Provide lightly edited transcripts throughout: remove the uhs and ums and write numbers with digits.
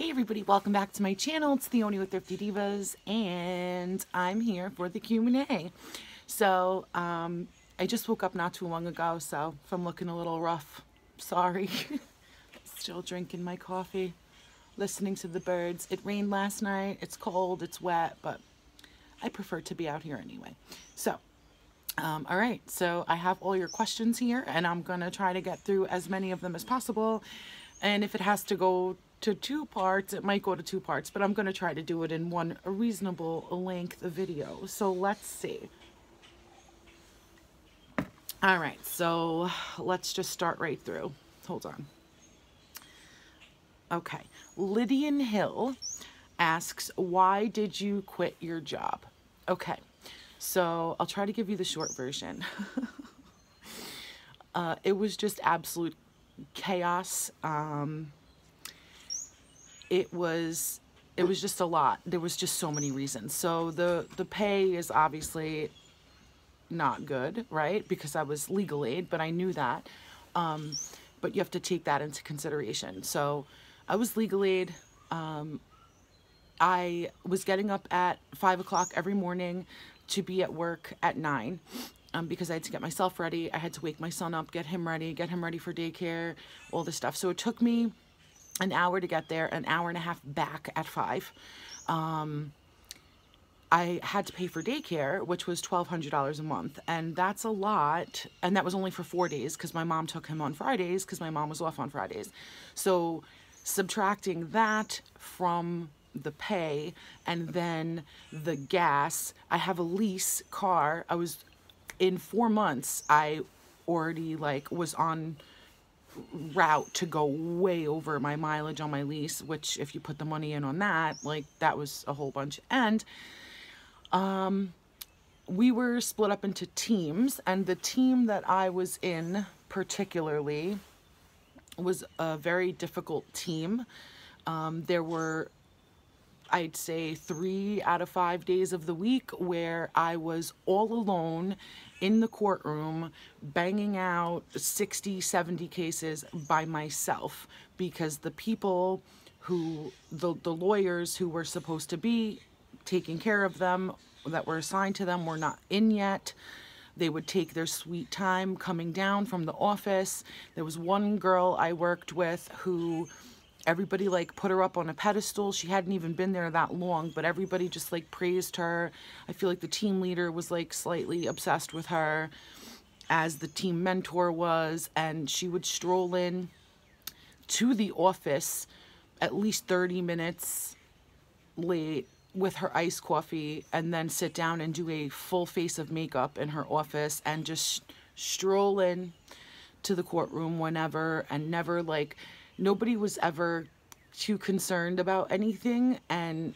Hey everybody, welcome back to my channel. It's Theoni with Thrifty Divas, and I'm here for the Q&A. So, I just woke up not too long ago, so if I'm looking a little rough, sorry. Still drinking my coffee, listening to the birds. It rained last night, it's cold, it's wet, but I prefer to be out here anyway. So, all right, so I have all your questions here, and I'm gonna try to get through as many of them as possible. And if it has to go to 2 parts, it might go to 2 parts, but I'm going to try to do it in a reasonable length video. So let's see. All right, so let's just start right through. Hold on. Okay, Lydian Hill asks, why did you quit your job? Okay, so I'll try to give you the short version. It was just absolute chaos. It was just a lot. There was just so many reasons. So the pay is obviously not good, right? Because I was legal aid, but I knew that. But you have to take that into consideration. So I was legal aid. I was getting up at 5 o'clock every morning to be at work at 9. Because I had to get myself ready. I had to wake my son up, get him ready for daycare, all this stuff. So it took me an hour to get there, an hour and a half back at 5. I had to pay for daycare, which was $1,200 a month. And that's a lot. And that was only for 4 days because my mom took him on Fridays because my mom was off on Fridays. So subtracting that from the pay and then the gas, I have a lease car. In 4 months, I already was on route to go way over my mileage on my lease, which if you put the money in on that, that was a whole bunch. And we were split up into teams, and the team that I was in particularly was a very difficult team. There were, I'd say, 3 out of 5 days of the week where I was all alone in the courtroom banging out 60, 70 cases by myself because the people the lawyers who were supposed to be taking care of them, that were assigned to them, were not in yet. They would take their sweet time coming down from the office. There was one girl I worked with who everybody put her up on a pedestal. She hadn't even been there that long, but everybody just praised her. I feel like the team leader was slightly obsessed with her, as the team mentor was, and she would stroll in to the office at least 30 minutes late with her iced coffee and then sit down and do a full face of makeup in her office and just stroll in to the courtroom whenever, and never nobody was ever too concerned about anything. And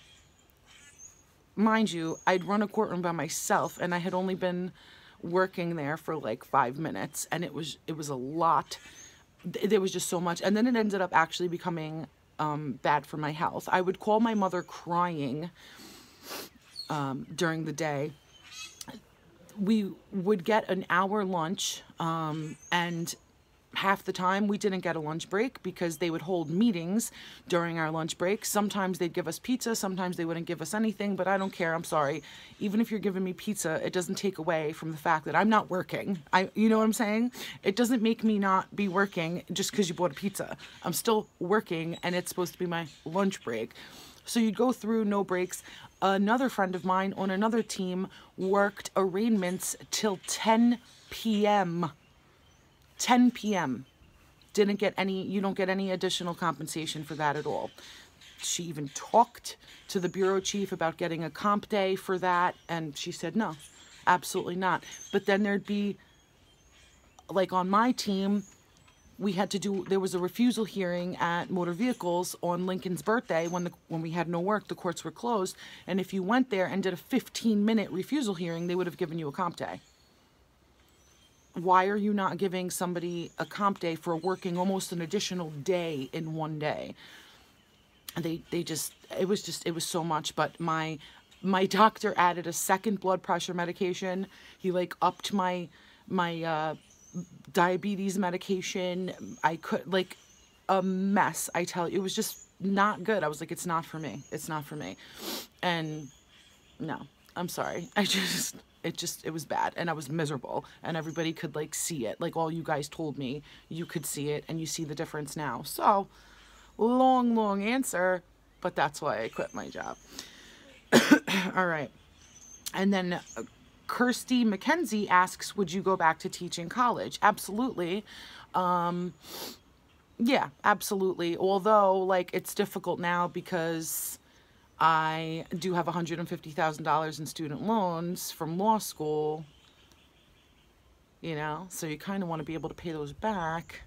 mind you, I'd run a courtroom by myself, and I had only been working there for 5 minutes, and it was a lot. There was just so much. And then it ended up actually becoming bad for my health. I would call my mother crying during the day. We would get an hour lunch, and half the time we didn't get a lunch break because they would hold meetings during our lunch break. Sometimes they'd give us pizza, sometimes they wouldn't give us anything, but I don't care. I'm sorry. Even if you're giving me pizza, it doesn't take away from the fact that I'm not working. You know what I'm saying? It doesn't make me not be working just because you bought a pizza. I'm still working, and it's supposed to be my lunch break. So you'd go through no breaks. Another friend of mine on another team worked arraignments till 10 p.m. 10 p.m. Didn't get any, you don't get any additional compensation for that at all. She even talked to the bureau chief about getting a comp day for that, and she said no, absolutely not. But then there'd be, on my team, there was a refusal hearing at motor vehicles on Lincoln's birthday when we had no work, the courts were closed, and if you went there and did a 15-minute refusal hearing, they would have given you a comp day. Why are you not giving somebody a comp day for working almost an additional day in one day? It was so much. But my doctor added a second blood pressure medication. He upped my diabetes medication. I could a mess, I tell you. It was just not good. I was like, it's not for me. It's not for me. And no, I'm sorry. It was bad, and I was miserable, and everybody could like see it. Like all you guys told me, you could see it, and you see the difference now. So long answer, but that's why I quit my job. All right. And then Kirsty McKenzie asks, would you go back to teaching college? Absolutely. Yeah, absolutely. Although, like, it's difficult now because I do have $150,000 in student loans from law school, you know, so you kind of want to be able to pay those back.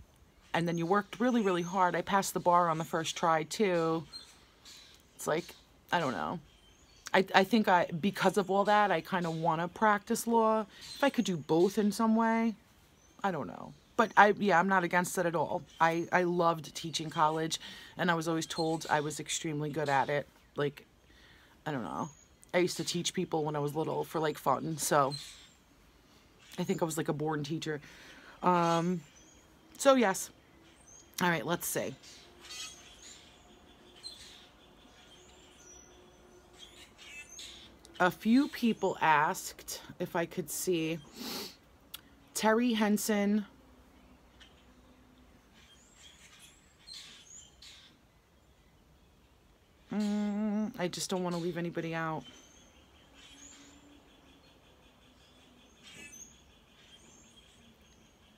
And then you worked really, really hard. I passed the bar on the first try, too. It's like, I don't know. I think because of all that, I kind of want to practice law. If I could do both in some way, I don't know. But I'm not against it at all. I loved teaching college, and I was always told I was extremely good at it. Like, I don't know. I used to teach people when I was little for like fun, so I think I was like a born teacher. So yes. All right, let's see. A few people asked if I could see Terry Henson, I just don't want to leave anybody out.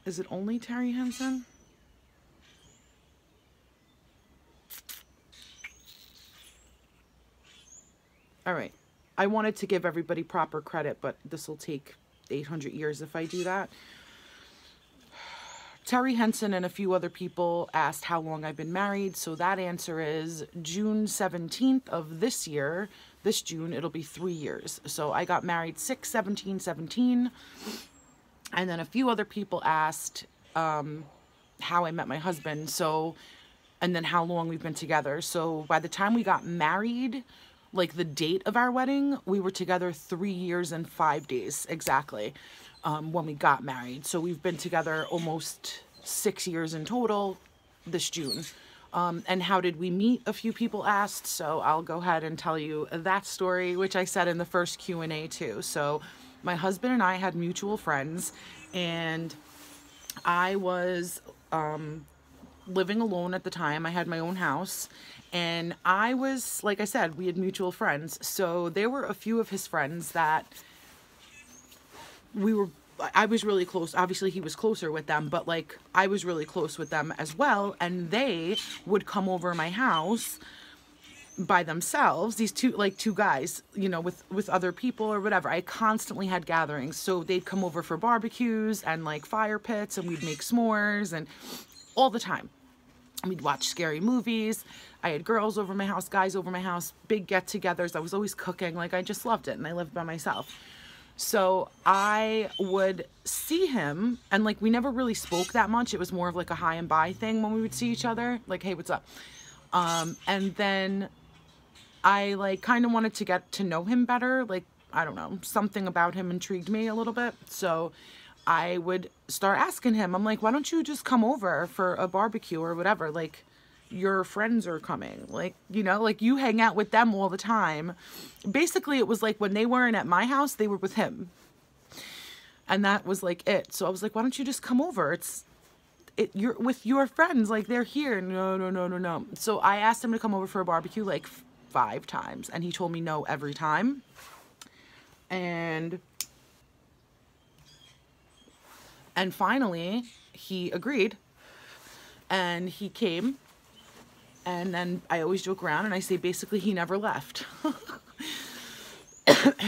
Is it only Terry Henson? All right. I wanted to give everybody proper credit, but this will take 800 years if I do that. Terry Henson and a few other people asked how long I've been married. So that answer is June 17th of this year. This June, it'll be 3 years. So I got married 6/17/17. And then a few other people asked how I met my husband. So, and then how long we've been together. So by the time we got married, like the date of our wedding, we were together 3 years and 5 days exactly when we got married. So we've been together almost 6 years in total this June. And how did we meet? A few people asked, so I'll go ahead and tell you that story, which I said in the first Q&A too. So my husband and I had mutual friends, and I was living alone at the time. I had my own house, and I was, like I said, we had mutual friends. So there were a few of his friends that I was really close. Obviously he was closer with them, but like I was really close with them as well. And they would come over my house by themselves, these two guys, you know, with other people or whatever. I constantly had gatherings. So they'd come over for barbecues and like fire pits, and we'd make s'mores and all the time. We'd watch scary movies. I had girls over my house, guys over my house, big get-togethers. I was always cooking. Like, I just loved it, and I lived by myself. So I would see him, and like we never really spoke that much. It was more of like a hi and bye thing when we would see each other. Like, hey, what's up? And then I like kind of wanted to get to know him better. Like, I don't know, something about him intrigued me a little bit. So I would start asking him, I'm like, why don't you just come over for a barbecue or whatever? Like, your friends are coming, like, you know, like you hang out with them all the time. Basically, it was like when they weren't at my house, they were with him. And that was like it. So I was like, why don't you just come over? You're with your friends, like they're here. No. So I asked him to come over for a barbecue like 5 times, and he told me no every time. And finally he agreed, and he came. And then I always joke around and I say basically he never left.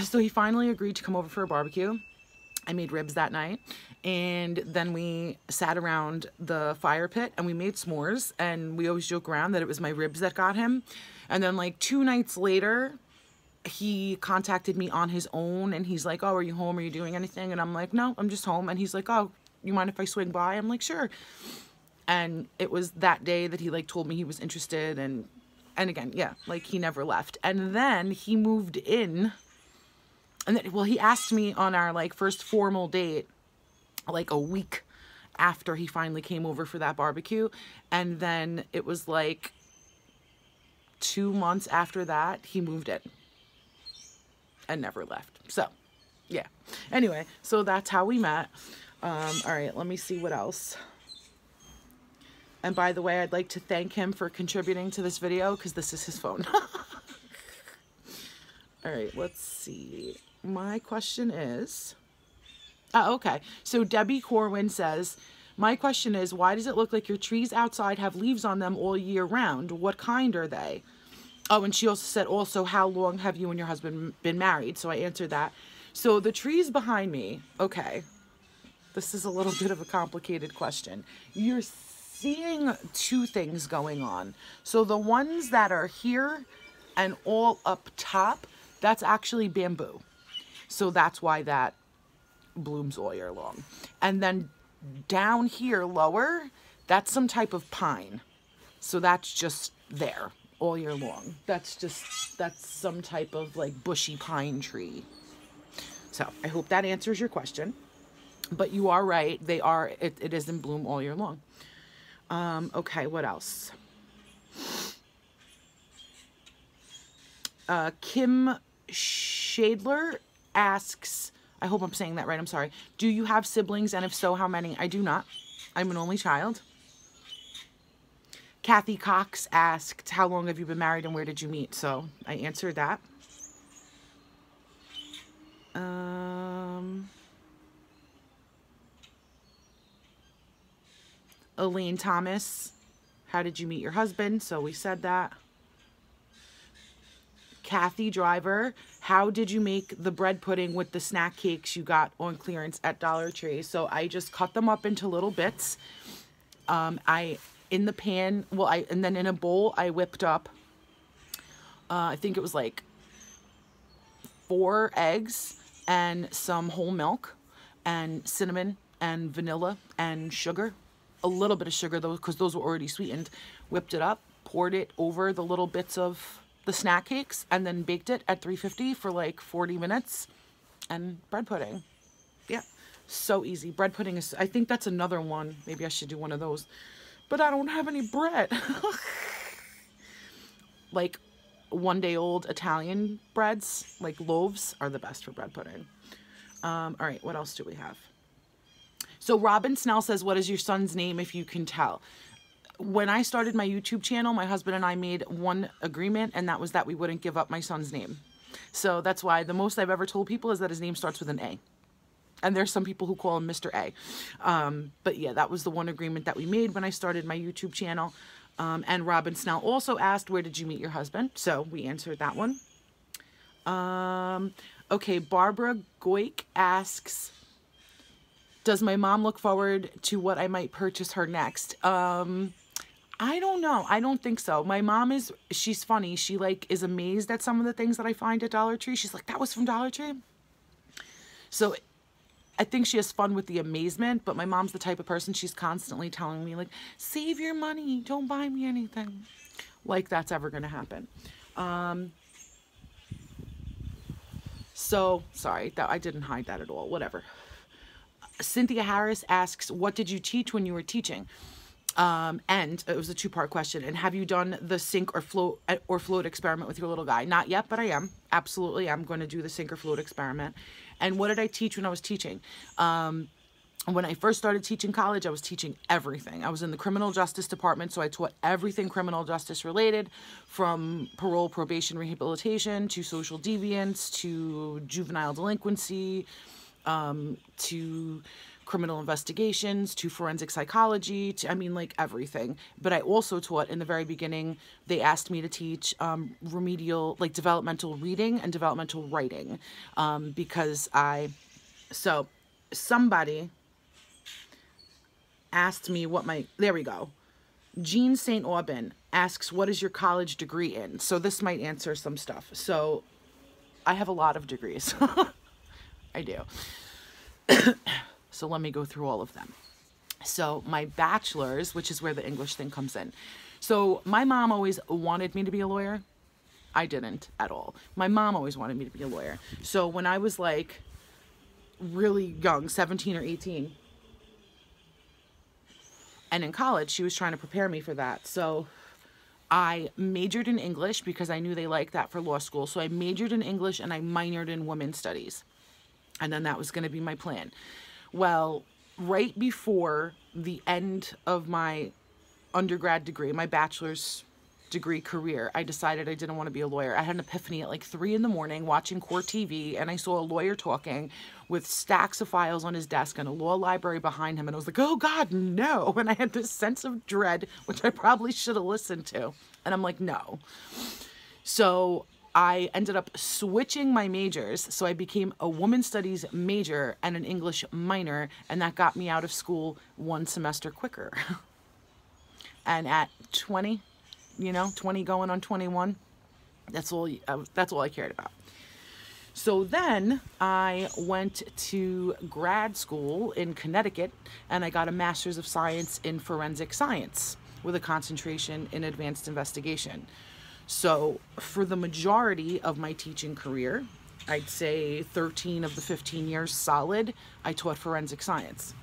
So he finally agreed to come over for a barbecue. I made ribs that night, and then we sat around the fire pit and we made s'mores, and we always joke around that it was my ribs that got him. And then like 2 nights later, he contacted me on his own, and he's like, oh, are you home? Are you doing anything? And I'm like, no, I'm just home. And he's like, oh, you mind if I swing by? I'm like, sure. And it was that day that he like told me he was interested, and again, yeah, like he never left. And then he moved in, and then, well, he asked me on our like first formal date, like a week after he finally came over for that barbecue. And then it was like 2 months after that, he moved in and never left. So, yeah. Anyway, so that's how we met. All right, let me see what else. And by the way, I'd like to thank him for contributing to this video because this is his phone. All right, let's see. My question is... okay. So Debbie Corwin says, my question is, why does it look like your trees outside have leaves on them all year round? What kind are they? Oh, and she also said, also, how long have you and your husband been married? So I answered that. So the trees behind me, okay, this is a little bit of a complicated question. You're seeing two things going on. So the ones that are here and all up top, that's actually bamboo. So that's why that blooms all year long. And then down here lower, that's some type of pine. So that's just there all year long. That's some type of like bushy pine tree. So I hope that answers your question. But you are right. It is in bloom all year long. Okay, what else? Kim Shadler asks, I hope I'm saying that right, I'm sorry. Do you have siblings, and if so, how many? I do not. I'm an only child. Kathy Cox asked, how long have you been married and where did you meet? So I answered that. Elaine Thomas, how did you meet your husband? So we said that. Kathy Driver, how did you make the bread pudding with the snack cakes you got on clearance at Dollar Tree? So I just cut them up into little bits. In the pan, and then in a bowl, I whipped up, I think it was like 4 eggs and some whole milk and cinnamon and vanilla and sugar. A little bit of sugar, though, because those were already sweetened. Whipped it up, poured it over the little bits of the snack cakes, and then baked it at 350 for like 40 minutes. And bread pudding. Yeah, so easy. Bread pudding is, I think that's another one. Maybe I should do one of those. But I don't have any bread. Like 1-day-old Italian breads, like loaves, are the best for bread pudding. All right, what else do we have? So Robin Snell says, what is your son's name, if you can tell? When I started my YouTube channel, my husband and I made one agreement, and that was that we wouldn't give up my son's name. So that's why the most I've ever told people is that his name starts with an A. And there's some people who call him Mr. A. But yeah, that was the one agreement that we made when I started my YouTube channel. And Robin Snell also asked, where did you meet your husband? So we answered that one. Okay, Barbara Goik asks, does my mom look forward to what I might purchase her next? I don't know. I don't think so. My mom she's funny. She like is amazed at some of the things that I find at Dollar Tree. She's like, that was from Dollar Tree? So I think she has fun with the amazement, but my mom's the type of person, she's constantly telling me like, save your money. Don't buy me anything. Like that's ever going to happen. So sorry that I didn't hide that at all. Whatever. Cynthia Harris asks, what did you teach when you were teaching? And it was a 2-part question. And have you done the sink or float experiment with your little guy? Not yet, but I am. Absolutely. I'm going to do the sink or float experiment. And what did I teach when I was teaching? When I first started teaching college, I was teaching everything. I was in the criminal justice department, so I taught everything criminal justice related, from parole, probation, rehabilitation, to social deviance, to juvenile delinquency, to criminal investigations, to forensic psychology, I mean, like everything. But I also taught, in the very beginning, they asked me to teach remedial, like developmental reading and developmental writing, because so somebody asked me what there we go. Jean St. Aubin asks, what is your college degree in? So this might answer some stuff. So I have a lot of degrees. I do. So let me go through all of them. So my bachelor's, which is where the English thing comes in. So my mom always wanted me to be a lawyer. I didn't at all. My mom always wanted me to be a lawyer. So when I was like really young, 17 or 18, and in college, she was trying to prepare me for that. So I majored in English because I knew they liked that for law school. So I majored in English and I minored in women's studies. And then that was going to be my plan. Well, right before the end of my undergrad degree, my bachelor's degree career, I decided I didn't want to be a lawyer. I had an epiphany at like 3 a.m. watching Court TV, and I saw a lawyer talking with stacks of files on his desk and a law library behind him, and I was like, oh God, no. And I had this sense of dread, which I probably should have listened to. And I'm like, no. So I ended up switching my majors. So I became a women's studies major and an English minor, and that got me out of school 1 semester quicker. And at 20, 20 going on 21, that's all I cared about. So then I went to grad school in Connecticut, and I got a master's of science in forensic science with a concentration in advanced investigation. So for the majority of my teaching career, I'd say 13 of the 15 years solid, I taught forensic science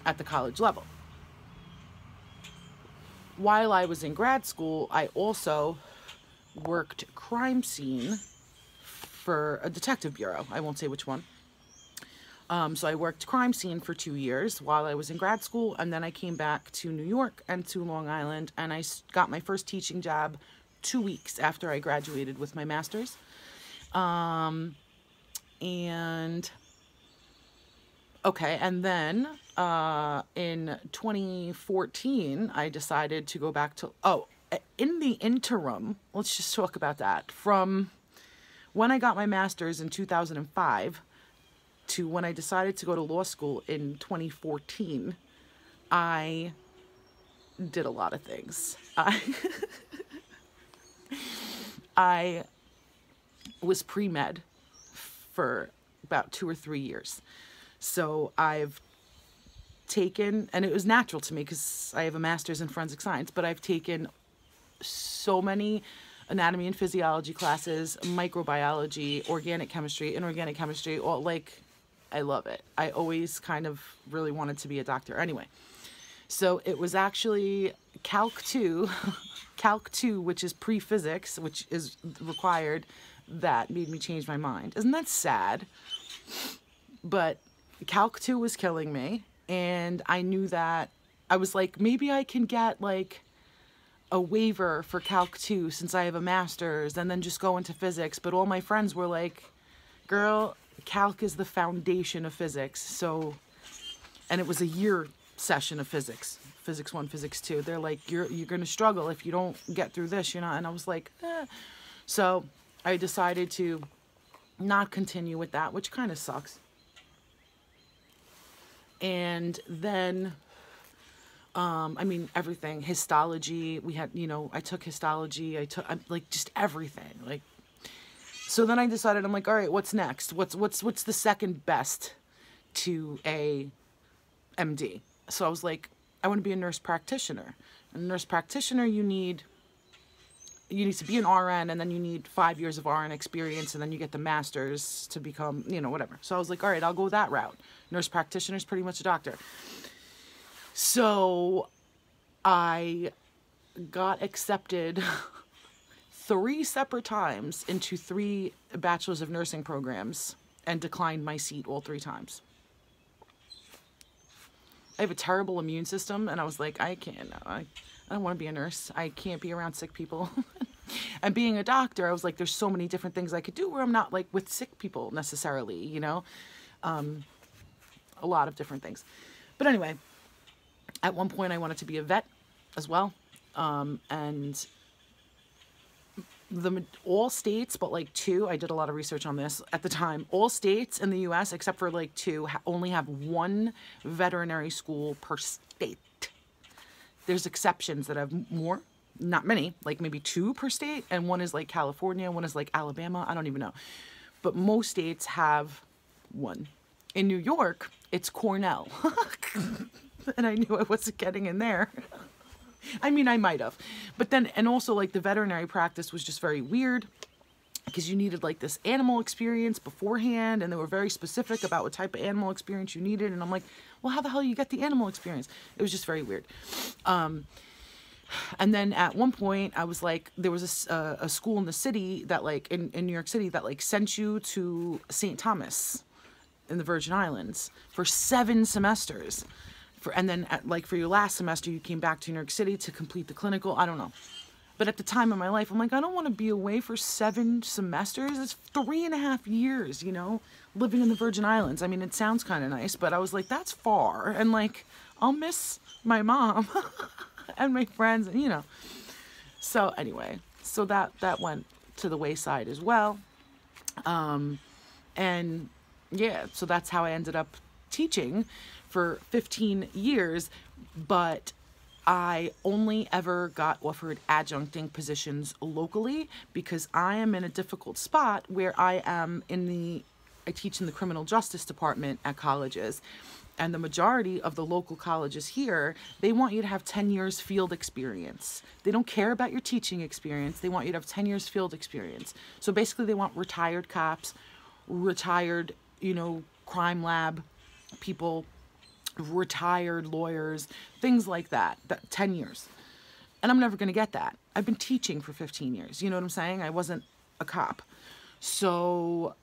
at the college level. While I was in grad school, I also worked crime scene for a detective bureau. I won't say which one. So I worked crime scene for 2 years while I was in grad school, and then I came back to New York and to Long Island, and I got my first teaching job 2 weeks after I graduated with my master's. And then in 2014, I decided to go back to, in the interim, let's just talk about that. From when I got my master's in 2005 to when I decided to go to law school in 2014, I did a lot of things. I was pre-med for about 2 or 3 years. So I've taken, and it was natural to me because I have a master's in forensic science, but I've taken so many anatomy and physiology classes, microbiology, organic chemistry, inorganic chemistry, I love it. I always kind of really wanted to be a doctor. Anyway, so it was actually Calc 2, which is pre-physics, which is required, that made me change my mind. Isn't that sad? But Calc 2 was killing me, and I knew that I was like, maybe I can get like a waiver for Calc 2 since I have a master's and then just go into physics. But all my friends were like, girl, Calc is the foundation of physics. So, and it was a year session of physics 1, physics 2. They're like, you're going to struggle if you don't get through this, and I was like, eh. So I decided to not continue with that, which kind of sucks. And then, everything, histology, we had, I took histology, just everything, so then I decided, I'm like, all right, what's next? What's the second best to a MD? So I was like, I want to be a nurse practitioner. A nurse practitioner, you need to be an RN, and then you need 5 years of RN experience, and then you get the master's to become, whatever. So I was like, all right, I'll go that route. Nurse practitioner is pretty much a doctor. So I got accepted 3 separate times into 3 bachelor's of nursing programs and declined my seat all 3 times. I have a terrible immune system, and I was like, I don't want to be a nurse. I can't be around sick people. And being a doctor, I was like, there's so many different things I could do where I'm not like with sick people necessarily, a lot of different things. But anyway, at one point I wanted to be a vet as well. And all states, but like 2, I did a lot of research on this at the time, all states in the US, except for like 2, only have 1 veterinary school per state. There's exceptions that have more, not many, like maybe 2 per state, and 1 is like California, 1 is like Alabama, I don't even know. But most states have 1. In New York, it's Cornell. And I knew I wasn't getting in there. I might have. But then, and also like the veterinary practice was just very weird because you needed like this animal experience beforehand, and they were very specific about what type of animal experience you needed. And I'm like, well, how the hell do you get the animal experience? It was just very weird. And then at one point I was like, there was a school in the city that like, in New York City, that like sent you to St. Thomas in the Virgin Islands for 7 semesters. And then like for your last semester, you came back to New York City to complete the clinical. I don't know. But at the time in my life, I'm like, I don't want to be away for 7 semesters. It's 3.5 years, you know, living in the Virgin Islands. I mean, it sounds kind of nice, but I was like, that's far. And like, I'll miss my mom and my friends, and, you know. So anyway, so that went to the wayside as well. And yeah, so that's how I ended up teaching for 15 years. But I only ever got offered adjuncting positions locally because I am in a difficult spot where I teach in the criminal justice department at colleges. And the majority of the local colleges here, they want you to have 10 years field experience. They don't care about your teaching experience. They want you to have 10 years field experience. So basically they want retired cops, retired, you know, crime lab people, retired lawyers, things like that, 10 years. And I'm never going to get that. I've been teaching for 15 years. You know what I'm saying? I wasn't a cop. So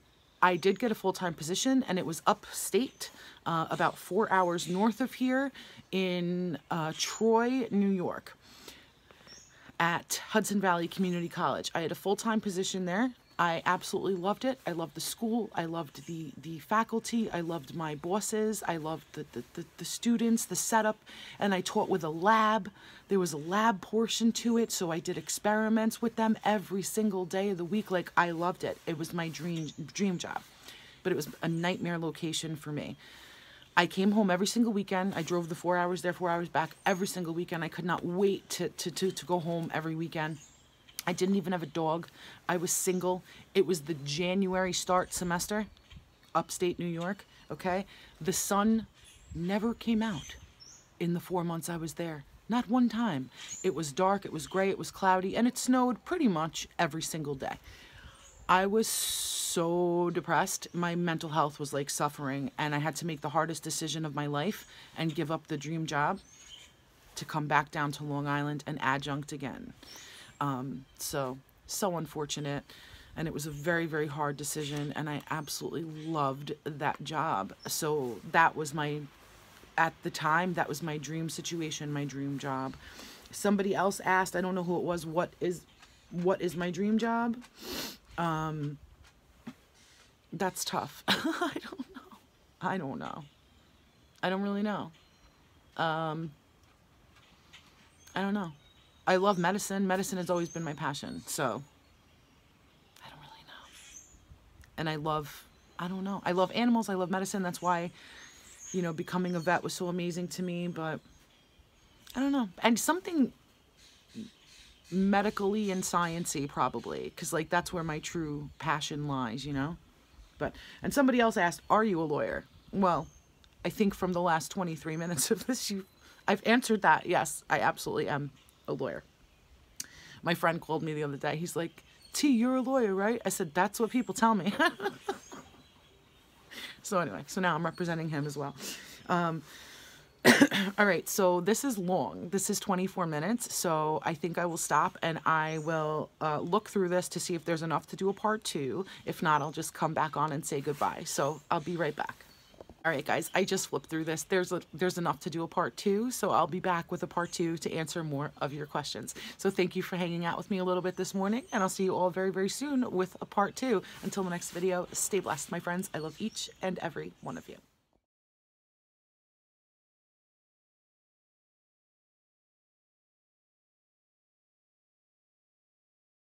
I did get a full-time position, and it was upstate, about 4 hours north of here in Troy, New York, at Hudson Valley Community College. I had a full-time position there. I absolutely loved it. I loved the school. I loved the faculty. I loved my bosses. I loved the students, the setup. And I taught with a lab. There was a lab portion to it, so I did experiments with them every single day of the week. Like, I loved it. It was my dream job. But it was a nightmare location for me. I came home every single weekend. I drove the 4 hours there, 4 hours back every single weekend. I could not wait to go home every weekend. I didn't even have a dog. I was single. It was the January start semester, upstate New York, okay? The sun never came out in the 4 months I was there. Not one time. It was dark, it was gray, it was cloudy, and it snowed pretty much every single day. I was so depressed. My mental health was like suffering, and I had to make the hardest decision of my life and give up the dream job to come back down to Long Island and adjunct again. So unfortunate, and it was a very, very hard decision, and I absolutely loved that job. So that was at the time, that was my dream situation, my dream job. Somebody else asked, I don't know who it was, what is my dream job? That's tough. I don't know. I don't really know. I don't know. I love medicine. Medicine has always been my passion. So I don't really know. And I don't know. I love animals. I love medicine. That's why, you know, becoming a vet was so amazing to me. But I don't know. And something medically and sciencey probably. Because, like, that's where my true passion lies, you know. And somebody else asked, are you a lawyer? Well, I think from the last 23 minutes of this, I've answered that. Yes, I absolutely am a lawyer. My friend called me the other day. He's like, T, you're a lawyer, right? I said, that's what people tell me. So anyway, so now I'm representing him as well. All right, so this is long. This is 24 minutes, so I think I will stop, and I will look through this to see if there's enough to do a part 2. If not, I'll just come back on and say goodbye. So I'll be right back. All right, guys, I just flipped through this. There's enough to do a part 2, so I'll be back with a part 2 to answer more of your questions. So thank you for hanging out with me a little bit this morning, and I'll see you all very, very soon with a part 2. Until the next video, stay blessed, my friends. I love each and every one of you.